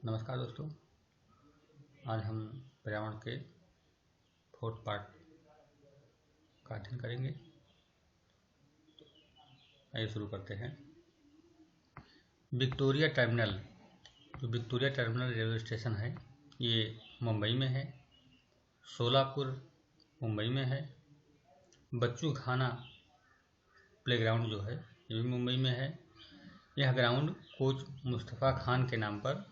नमस्कार दोस्तों, आज हम पर्यावरण के फोर्थ पार्ट का अध्ययन करेंगे। आइए शुरू करते हैं। विक्टोरिया टर्मिनल, जो विक्टोरिया टर्मिनल रेलवे स्टेशन है ये मुंबई में है। सोलापुर मुंबई में है। बच्चू खाना प्लेग्राउंड जो है ये भी मुंबई में है। यह ग्राउंड कोच मुस्तफ़ा खान के नाम पर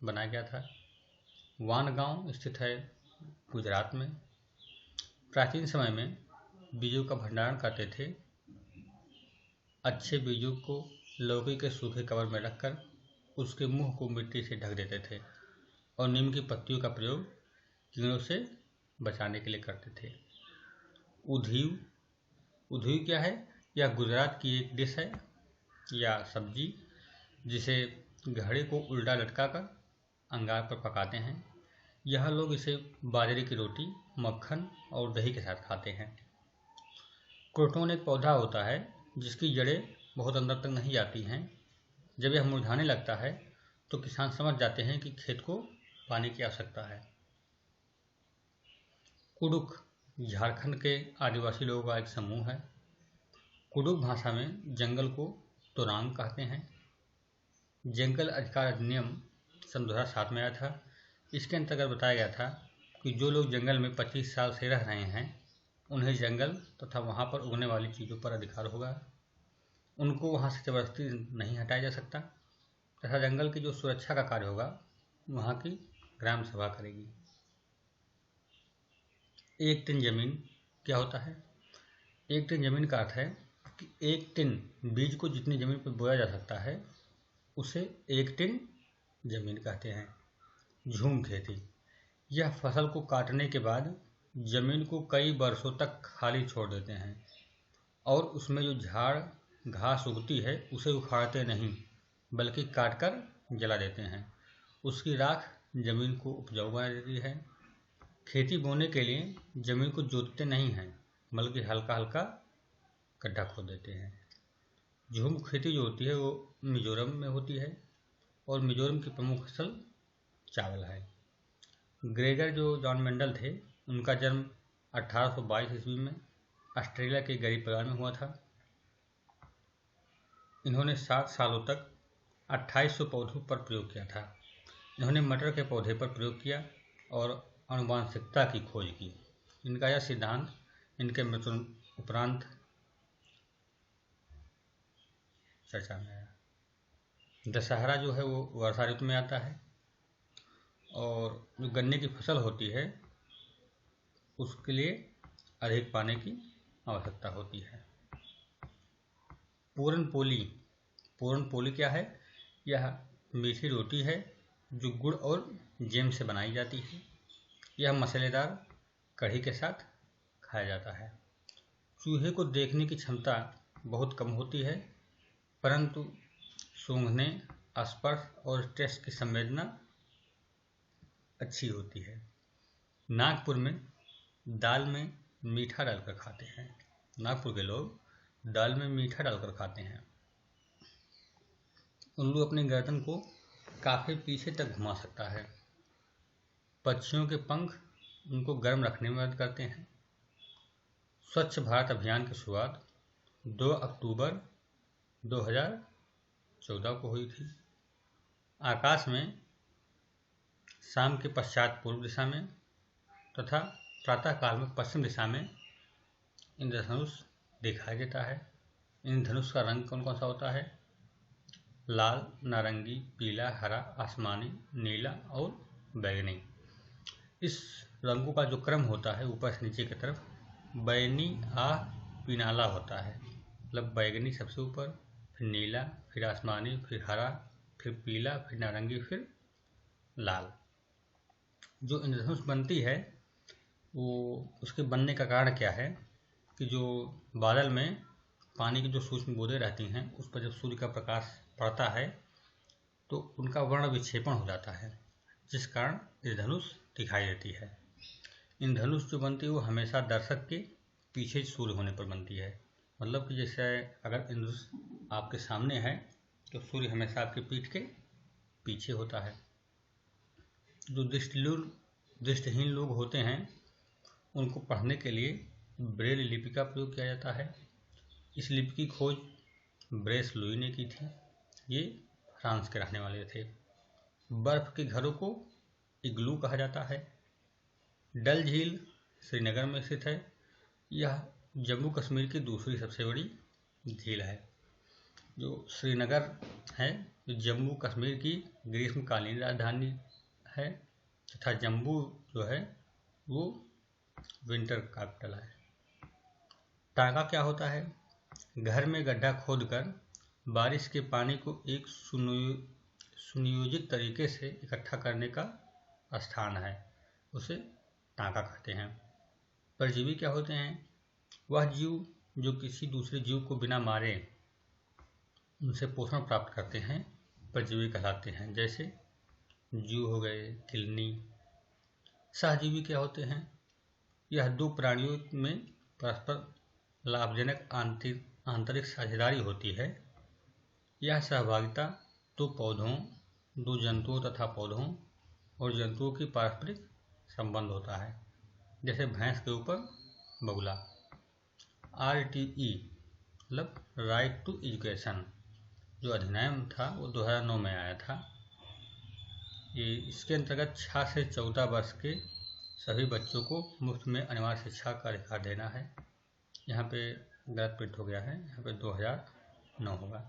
बनाया गया था। वानगांव स्थित है गुजरात में। प्राचीन समय में बीजों का भंडारण करते थे। अच्छे बीजों को लौकी के सूखे कवर में रखकर उसके मुंह को मिट्टी से ढक देते थे और नीम की पत्तियों का प्रयोग कीड़ों से बचाने के लिए करते थे। उधियू, उधियू क्या है? यह गुजरात की एक डिश है या सब्जी जिसे घड़े को उल्टा लटकाकर अंगार पर पकाते हैं। यह लोग इसे बाजरे की रोटी, मक्खन और दही के साथ खाते हैं। क्रोटोन एक पौधा होता है जिसकी जड़ें बहुत अंदर तक नहीं जाती हैं। जब यह मुरझाने लगता है तो किसान समझ जाते हैं कि खेत को पानी की आवश्यकता है। कुडुख झारखंड के आदिवासी लोगों का एक समूह है। कुडुख भाषा में जंगल को तोरांग कहते हैं। जंगल अधिकार अधिनियम सन 2007 में आया था। इसके अंतर्गत बताया गया था कि जो लोग जंगल में 25 साल से रह रहे हैं उन्हें जंगल तथा वहाँ पर उगने वाली चीज़ों पर अधिकार होगा। उनको वहाँ से ज़बरदस्ती नहीं हटाया जा सकता तथा जंगल की जो सुरक्षा का कार्य होगा वहाँ की ग्राम सभा करेगी। एक टिन जमीन क्या होता है? एक टिन जमीन का अर्थ है कि एक टिन बीज को जितनी जमीन पर बोया जा सकता है उसे एक टिन जमीन कहते हैं। झूम खेती, यह फसल को काटने के बाद जमीन को कई वर्षों तक खाली छोड़ देते हैं और उसमें जो झाड़ घास उगती है उसे उखाड़ते नहीं बल्कि काटकर जला देते हैं। उसकी राख जमीन को उपजाऊ बना देती है। खेती बोने के लिए जमीन को जोतते नहीं हैं बल्कि हल्का हल्का गड्ढा खोद देते हैं। झूम खेती जो होती है वो मिजोरम में होती है और मिजोरम की प्रमुख फसल चावल है। ग्रेगर जो जॉन मेंडल थे उनका जन्म 1822 ईस्वी में ऑस्ट्रेलिया के गरीब परिवार में हुआ था। इन्होंने 7 सालों तक 2800 पौधों पर प्रयोग किया था। इन्होंने मटर के पौधे पर प्रयोग किया और आनुवांशिकता की खोज की। इनका यह सिद्धांत इनके मृत्यु उपरांत चर्चा में आया। दशहरा जो है वो वर्षा ऋतु में आता है और जो गन्ने की फसल होती है उसके लिए अधिक पानी की आवश्यकता होती है। पूरनपोली, पूरनपोली क्या है? यह मीठी रोटी है जो गुड़ और जैम से बनाई जाती है। यह मसालेदार कढ़ी के साथ खाया जाता है। चूहे को देखने की क्षमता बहुत कम होती है परंतु सूंघने, स्पर्श और टेस्ट की संवेदना अच्छी होती है। नागपुर में दाल में मीठा डालकर खाते हैं। नागपुर के लोग दाल में मीठा डालकर खाते हैं। उल्लू अपनी गर्दन को काफी पीछे तक घुमा सकता है। पक्षियों के पंख उनको गर्म रखने में मदद करते हैं। स्वच्छ भारत अभियान की शुरुआत 2 अक्टूबर 2014 को हुई थी। आकाश में शाम के पश्चात पूर्व दिशा में तथा प्रातःकाल में पश्चिम दिशा में इंद्रधनुष दिखाई देता है। इन धनुष का रंग कौन कौन सा होता है? लाल, नारंगी, पीला, हरा, आसमानी, नीला और बैंगनी। इस रंगों का जो क्रम होता है ऊपर से नीचे की तरफ बैगनी पीनाला होता है। मतलब बैगनी सबसे ऊपर, फिर नीला, फिर आसमानी, फिर हरा, फिर पीला, फिर नारंगी, फिर लाल। जो इंद्रधनुष बनती है वो उसके बनने का कारण क्या है कि जो बादल में पानी की जो सूक्ष्म बूंदें रहती हैं उस पर जब सूर्य का प्रकाश पड़ता है तो उनका वर्ण विक्षेपण हो जाता है जिस कारण इंद्रधनुष दिखाई देती है। इंद्रधनुष जो बनती है वो हमेशा दर्शक के पीछे सूर्य होने पर बनती है। मतलब कि जैसे अगर इंद्रधनुष आपके सामने है तो सूर्य हमेशा आपकी पीठ के पीछे होता है। जो दृष्टिहीन लोग होते हैं उनको पढ़ने के लिए ब्रेल लिपि का प्रयोग किया जाता है। इस लिपि की खोज ब्रेस लुई ने की थी। ये फ्रांस के रहने वाले थे। बर्फ के घरों को इग्लू कहा जाता है। डल झील श्रीनगर में स्थित है। यह जम्मू कश्मीर की दूसरी सबसे बड़ी झील है। जो श्रीनगर है जो जम्मू कश्मीर की ग्रीष्मकालीन राजधानी है तथा जम्मू जो है वो विंटर कैपिटल है। टांका क्या होता है? घर में गड्ढा खोदकर बारिश के पानी को एक सुनियोजित तरीके से इकट्ठा करने का स्थान है, उसे टांका कहते हैं। परजीवी क्या होते हैं? वह जीव जो किसी दूसरे जीव को बिना मारे उनसे पोषण प्राप्त करते हैं, परजीवी कहलाते हैं। जैसे जीव हो गए, तिलनी। सहजीवी क्या होते हैं? यह दो प्राणियों में परस्पर लाभजनक आंतरिक साझेदारी होती है। यह सहभागिता दो जंतुओं तथा पौधों और जंतुओं की पारस्परिक संबंध होता है। जैसे भैंस के ऊपर बगुला। RTE मतलब राइट टू एजुकेशन जो अधिनियम था वो 2009 में आया था। ये इसके अंतर्गत 6 से 14 वर्ष के सभी बच्चों को मुफ्त में अनिवार्य शिक्षा का अधिकार देना है। यहाँ पे गलत प्रिंट हो गया है, यहाँ पे 2009 होगा।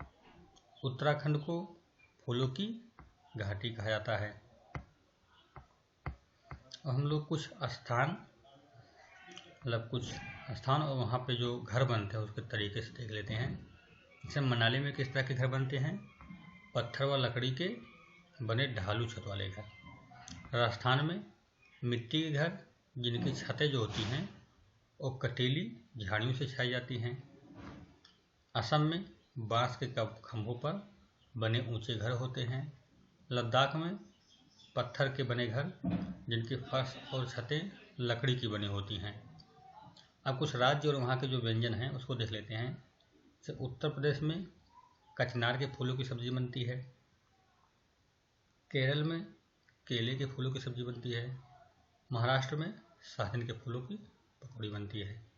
उत्तराखंड को फूलों की घाटी कहा जाता है। और हम लोग कुछ स्थान और वहाँ पे जो घर बनते हैं उसके तरीके से देख लेते हैं। जैसे मनाली में किस तरह के घर बनते हैं? पत्थर व लकड़ी के बने ढालू छत वाले घर। राजस्थान में मिट्टी के घर जिनकी छतें जो होती हैं और कटीली झाड़ियों से छाई जाती हैं। असम में बांस के खंभों पर बने ऊंचे घर होते हैं। लद्दाख में पत्थर के बने घर जिनके फर्श और छतें लकड़ी की बनी होती हैं। अब कुछ राज्य और वहाँ के जो व्यंजन हैं उसको देख लेते हैं। जैसे उत्तर प्रदेश में कचनार के फूलों की सब्जी बनती है। केरल में केले के फूलों की सब्जी बनती है। महाराष्ट्र में सहजन के फूलों की पकौड़ी बनती है।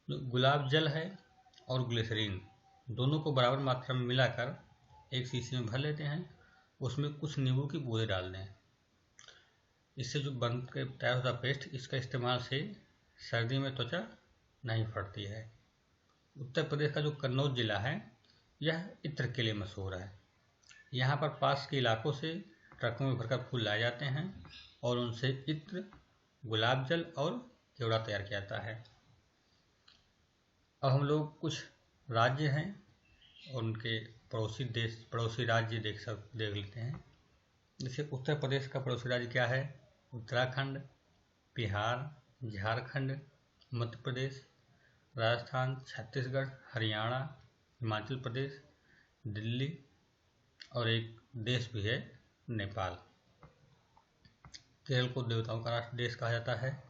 जो गुलाब जल है और ग्लिसरीन दोनों को बराबर मात्रा में मिलाकर एक शीशी में भर लेते हैं। उसमें कुछ नींबू की बूंदें डाल दें। इससे जो बन के तैयार होता पेस्ट, इसका इस्तेमाल से सर्दी में त्वचा नहीं फटती है। उत्तर प्रदेश का जो कन्नौज जिला है यह इत्र के लिए मशहूर है। यहाँ पर पास के इलाकों से ट्रकों में भरकर फूल लाए जाते हैं और उनसे इत्र, गुलाब जल और केवड़ा तैयार किया जाता है। अब हम लोग कुछ राज्य हैं और उनके पड़ोसी राज्य देख लेते हैं। जैसे उत्तर प्रदेश का पड़ोसी राज्य क्या है? उत्तराखंड, बिहार, झारखंड, मध्य प्रदेश, राजस्थान, छत्तीसगढ़, हरियाणा, हिमाचल प्रदेश, दिल्ली और एक देश भी है नेपाल। केरल को देवताओं का राष्ट्र देश कहा जाता है।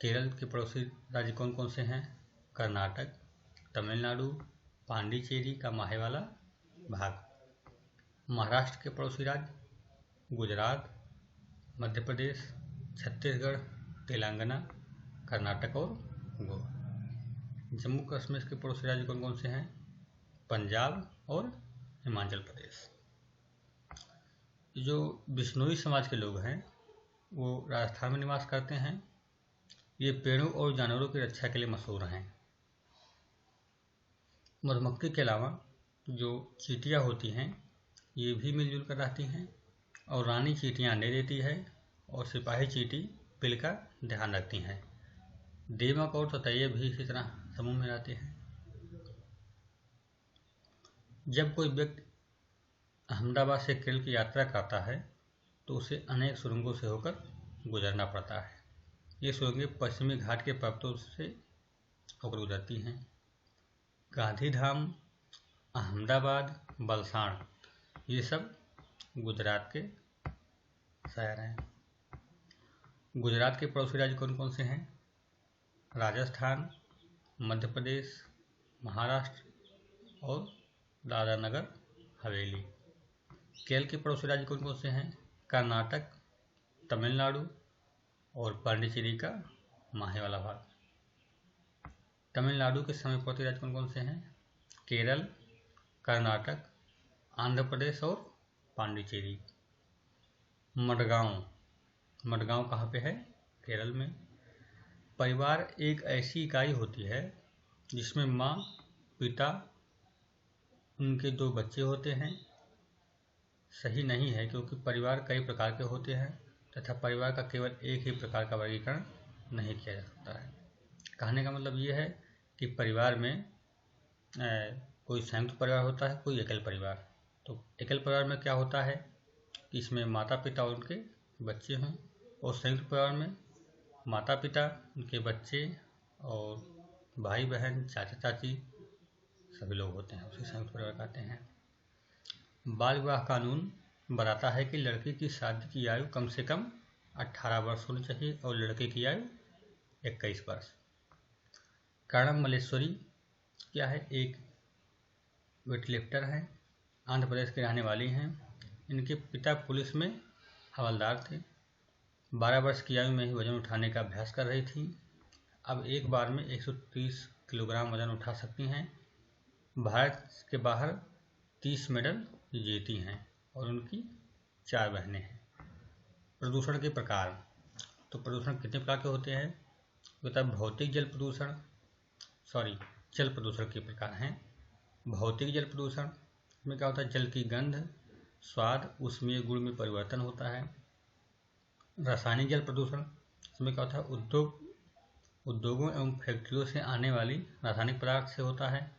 केरल के पड़ोसी राज्य कौन कौन से हैं? कर्नाटक, तमिलनाडु, पांडिचेरी का माहे वाला भाग। महाराष्ट्र के पड़ोसी राज्य गुजरात, मध्य प्रदेश, छत्तीसगढ़, तेलंगाना, कर्नाटक और गोवा। जम्मू कश्मीर के पड़ोसी राज्य कौन कौन से हैं? पंजाब और हिमाचल प्रदेश। जो बिश्नोई समाज के लोग हैं वो राजस्थान में निवास करते हैं। ये पेड़ों और जानवरों की रक्षा के लिए मशहूर हैं। मधुमक्खी के अलावा जो चींटियाँ होती हैं ये भी मिलजुल कर रहती हैं और रानी चींटियाँ अंडे देती है और सिपाही चींटी पिल का ध्यान रखती हैं। दीमक और ततैये भी इसी तरह समूह में रहते हैं। जब कोई व्यक्ति अहमदाबाद से केरल की यात्रा करता है तो उसे अनेक सुरंगों से होकर गुजरना पड़ता है। ये सुरंगें पश्चिमी घाट के पर्वतों से होकर गुजरती हैं। गांधीधाम, अहमदाबाद, बलसाण ये सब गुजरात के शहर हैं। गुजरात के पड़ोसी राज्य कौन कौन से हैं? राजस्थान, मध्य प्रदेश, महाराष्ट्र और दादरा नगर हवेली। केरल के पड़ोसी राज्य कौन कौन से हैं? कर्नाटक, तमिलनाडु और पांडिचेरी का माहे वाला भाग। तमिलनाडु के समीपवर्ती राज्य कौन कौन से हैं? केरल, कर्नाटक, आंध्र प्रदेश और पांडिचेरी। मडगांव कहाँ पे है? केरल में। परिवार एक ऐसी इकाई होती है जिसमें माँ, पिता, उनके 2 बच्चे होते हैं। सही नहीं है, क्योंकि परिवार कई प्रकार के होते हैं तथा परिवार का केवल एक ही प्रकार का वर्गीकरण नहीं किया जा सकता है। कहने का मतलब ये है कि परिवार में कोई संयुक्त परिवार होता है, कोई एकल परिवार। तो एकल परिवार में क्या होता है कि इसमें माता पिता और उनके बच्चे हों, और संयुक्त परिवार में माता पिता, उनके बच्चे और भाई बहन, चाचा चाची सभी लोग होते हैं, उसे संयुक्त परिवार कहते हैं। बाल विवाह कानून बताता है कि लड़की की शादी की आयु कम से कम 18 वर्ष होनी चाहिए और लड़के की आयु 21 वर्ष। कर्णम मल्लेश्वरी क्या है? एक वेटलिफ्टर हैं, आंध्र प्रदेश की रहने वाली हैं। इनके पिता पुलिस में हवलदार थे। 12 वर्ष की आयु में ही वजन उठाने का अभ्यास कर रही थी। अब एक बार में 130 किलोग्राम वजन उठा सकती हैं। भारत के बाहर 30 मेडल जीती हैं और उनकी 4 बहनें हैं। प्रदूषण के प्रकार, तो प्रदूषण कितने प्रकार के होते हैं? तो भौतिक जल प्रदूषण, जल प्रदूषण के प्रकार हैं। भौतिक जल प्रदूषण में क्या होता है? जल की गंध, स्वाद, ऊष्मीय गुण में परिवर्तन होता है। रासायनिक जल प्रदूषण, इसमें क्या होता है? उद्योगों एवं फैक्ट्रियों से आने वाली रासायनिक पदार्थ से होता है।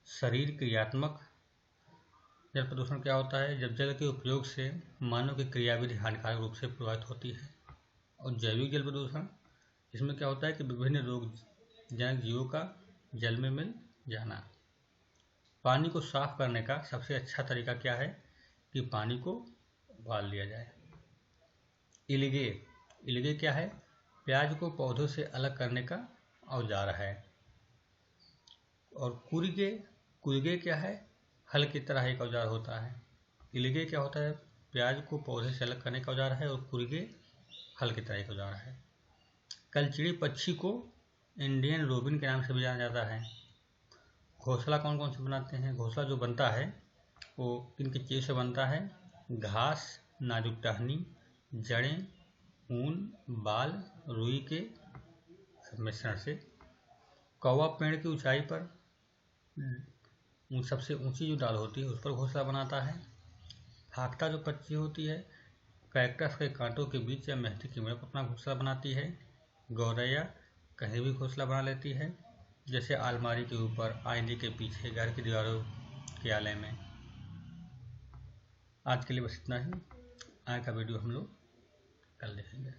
शरीर क्रियात्मक जल प्रदूषण क्या होता है? जब जल के उपयोग से मानव की क्रियाविधि हानिकारक रूप से प्रभावित होती है। और जैविक जल प्रदूषण, इसमें क्या होता है कि विभिन्न रोगजनक जीवों का जल में मिल जाना। पानी को साफ करने का सबसे अच्छा तरीका क्या है? कि पानी को उबाल लिया जाए। इलिगे क्या है? प्याज को पौधों से अलग करने का औजार है। और कुरिगे क्या है? हल की तरह एक औजार होता है। इलिगे क्या होता है? प्याज को पौधे से अलग करने का औजार है, और कुरिगे हल की तरह एक औजार है। कलचिड़ी पक्षी को इंडियन रोबिन के नाम से भी जाना जाता है। घोंसला कौन कौन से बनाते हैं? घोंसला जो बनता है वो किन चीज़ से बनता है? घास, नाजुक टहनी, जड़ें, ऊन, बाल, रुई के मिश्रण से। कौवा पेड़ की ऊंचाई पर सबसे ऊंची जो डाल होती है उस पर घोंसला बनाता है। फाख्ता जो पक्षी होती है, कैक्टस के कांटों के बीच या मेहंदी की मेड़ पर अपना घोंसला बनाती है। गौरैया कहीं भी घोंसला बना लेती है, जैसे अलमारी के ऊपर, आईने के पीछे, घर की दीवारों के आले में। आज के लिए बस इतना ही। आगे का वीडियो हम लोग कल देखेंगे।